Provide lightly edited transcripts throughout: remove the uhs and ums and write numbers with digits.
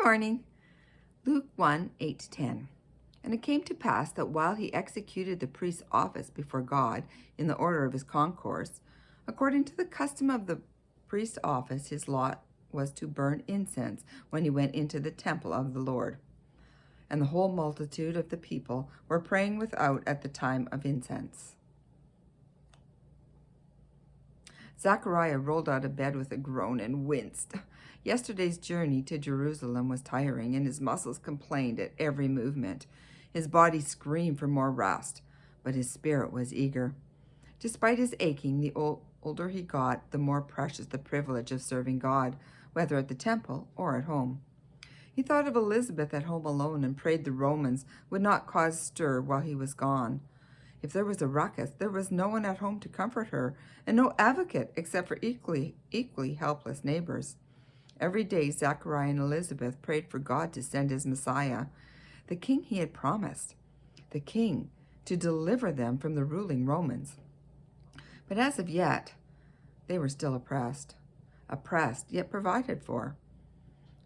morning. Luke 1:8-10. And it came to pass that while he executed the priest's office before God in the order of his concourse, according to the custom of the priest's office, his lot was to burn incense when he went into the temple of the Lord. And the whole multitude of the people were praying without at the time of incense. Zechariah rolled out of bed with a groan and winced. Yesterday's journey to Jerusalem was tiring, and his muscles complained at every movement. His body screamed for more rest, but his spirit was eager. Despite his aching, the older he got, the more precious the privilege of serving God, whether at the temple or at home. He thought of Elizabeth at home alone and prayed the Romans would not cause stir while he was gone. If there was a ruckus, there was no one at home to comfort her, and no advocate except for equally helpless neighbors. Every day, Zechariah and Elizabeth prayed for God to send his Messiah, the king he had promised, the king to deliver them from the ruling Romans. But as of yet, they were still oppressed yet provided for.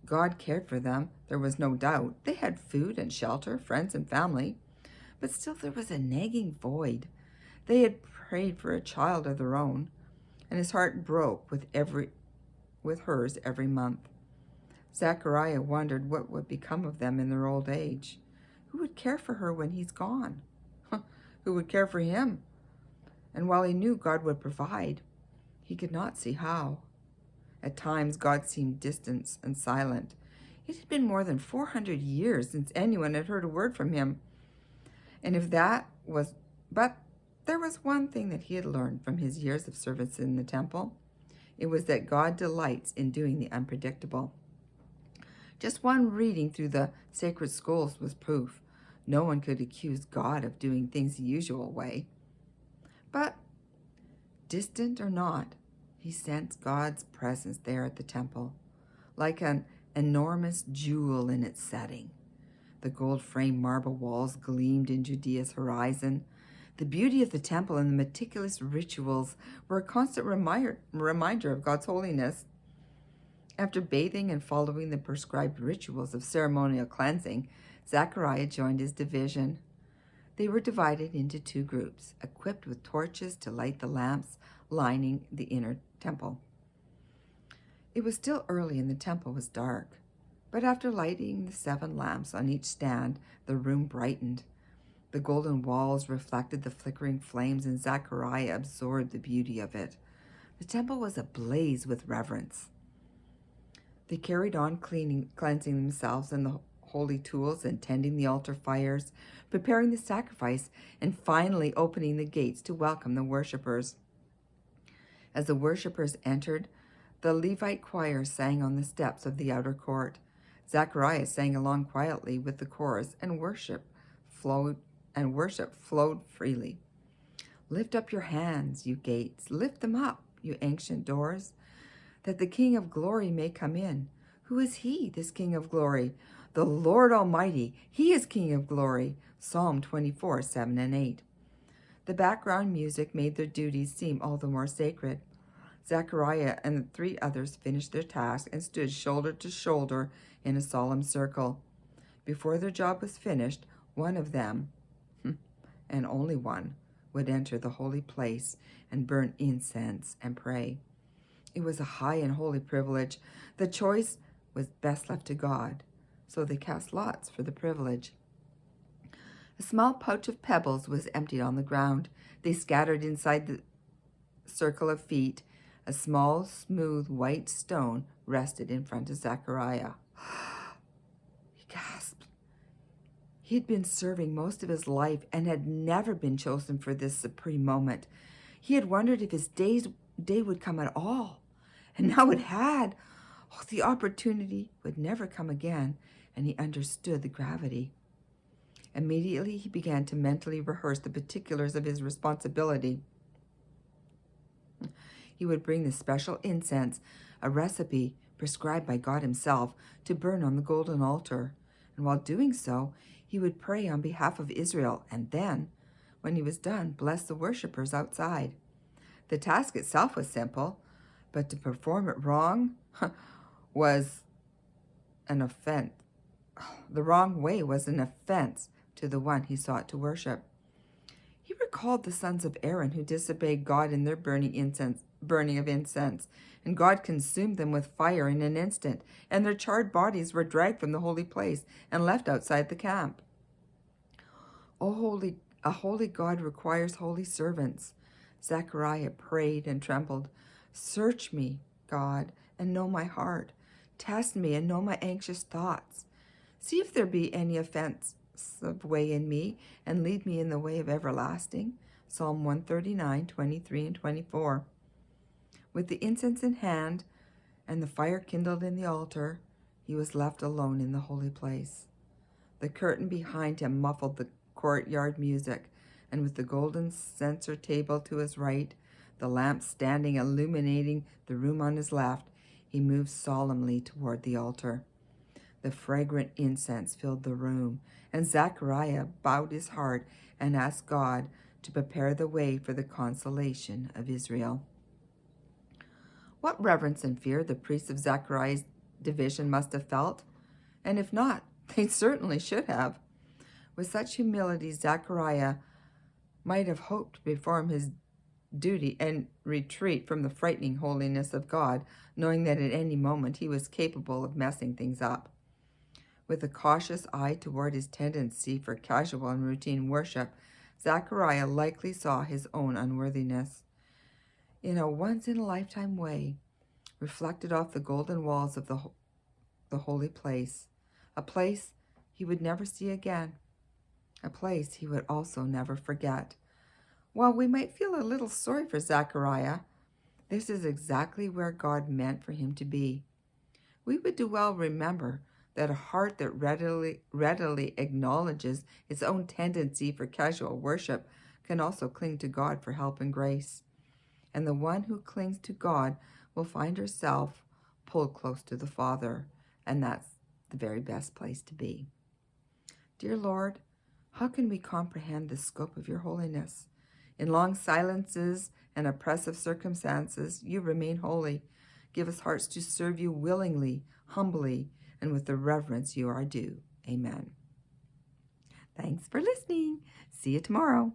God cared for them, there was no doubt. They had food and shelter, friends and family. But still there was a nagging void. They had prayed for a child of their own, and his heart broke with hers every month. Zechariah wondered what would become of them in their old age. Who would care for her when he's gone? Who would care for him? And while he knew God would provide, he could not see how. At times, God seemed distant and silent. It had been more than 400 years since anyone had heard a word from him. But there was one thing that he had learned from his years of service in the temple. It was that God delights in doing the unpredictable. Just one reading through the sacred scrolls was proof. No one could accuse God of doing things the usual way. But, distant or not, he sensed God's presence there at the temple, like an enormous jewel in its setting. The gold-framed marble walls gleamed in Judea's horizon. The beauty of the temple and the meticulous rituals were a constant reminder of God's holiness. After bathing and following the prescribed rituals of ceremonial cleansing, Zechariah joined his division. They were divided into two groups, equipped with torches to light the lamps lining the inner temple. It was still early and the temple was dark. But after lighting the 7 lamps on each stand, the room brightened. The golden walls reflected the flickering flames, and Zechariah absorbed the beauty of it. The temple was ablaze with reverence. They carried on cleansing themselves and the holy tools and tending the altar fires, preparing the sacrifice, and finally opening the gates to welcome the worshipers. As the worshipers entered, the Levite choir sang on the steps of the outer court. Zechariah sang along quietly with the chorus, and worship flowed freely. Lift up your hands, you gates. Lift them up, you ancient doors, that the King of glory may come in. Who is he, this King of glory? The Lord Almighty. He is King of glory. Psalm 24:7-8. The background music made their duties seem all the more sacred. Zechariah and the 3 others finished their task and stood shoulder to shoulder in a solemn circle. Before their job was finished, one of them, and only one, would enter the holy place and burn incense and pray. It was a high and holy privilege. The choice was best left to God, so they cast lots for the privilege. A small pouch of pebbles was emptied on the ground. They scattered inside the circle of feet. A small, smooth, white stone rested in front of Zechariah. He gasped. He had been serving most of his life and had never been chosen for this supreme moment. He had wondered if his day would come at all. And now it had. Oh, the opportunity would never come again, and he understood the gravity. Immediately, he began to mentally rehearse the particulars of his responsibility. He would bring the special incense, a recipe prescribed by God himself, to burn on the golden altar. And while doing so, he would pray on behalf of Israel, and then, when he was done, bless the worshipers outside. The task itself was simple, but to perform it wrong was an offense. The wrong way was an offense to the one he sought to worship. He recalled the sons of Aaron who disobeyed God in their burning of incense, and God consumed them with fire in an instant, and their charred bodies were dragged from the holy place and left outside the camp. A holy God requires holy servants. Zechariah prayed and trembled. Search me, God, and know my heart. Test me and know my anxious thoughts. See if there be any offensive way in me, and lead me in the way of everlasting. Psalm 139, 23 and 24. With the incense in hand and the fire kindled in the altar, he was left alone in the holy place. The curtain behind him muffled the courtyard music, and with the golden censer table to his right, the lamp standing illuminating the room on his left, he moved solemnly toward the altar. The fragrant incense filled the room, and Zechariah bowed his heart and asked God to prepare the way for the consolation of Israel. What reverence and fear the priests of Zechariah's division must have felt, and if not, they certainly should have. With such humility, Zechariah might have hoped to perform his duty and retreat from the frightening holiness of God, knowing that at any moment he was capable of messing things up. With a cautious eye toward his tendency for casual and routine worship, Zechariah likely saw his own unworthiness. In a once-in-a-lifetime way, reflected off the golden walls of the holy place, a place he would never see again, a place he would also never forget. While we might feel a little sorry for Zechariah, this is exactly where God meant for him to be. We would do well to remember that a heart that readily acknowledges its own tendency for casual worship can also cling to God for help and grace. And the one who clings to God will find herself pulled close to the Father, and that's the very best place to be. Dear Lord, how can we comprehend the scope of your holiness? In long silences and oppressive circumstances, you remain holy. Give us hearts to serve you willingly, humbly, and with the reverence you are due. Amen. Thanks for listening. See you tomorrow.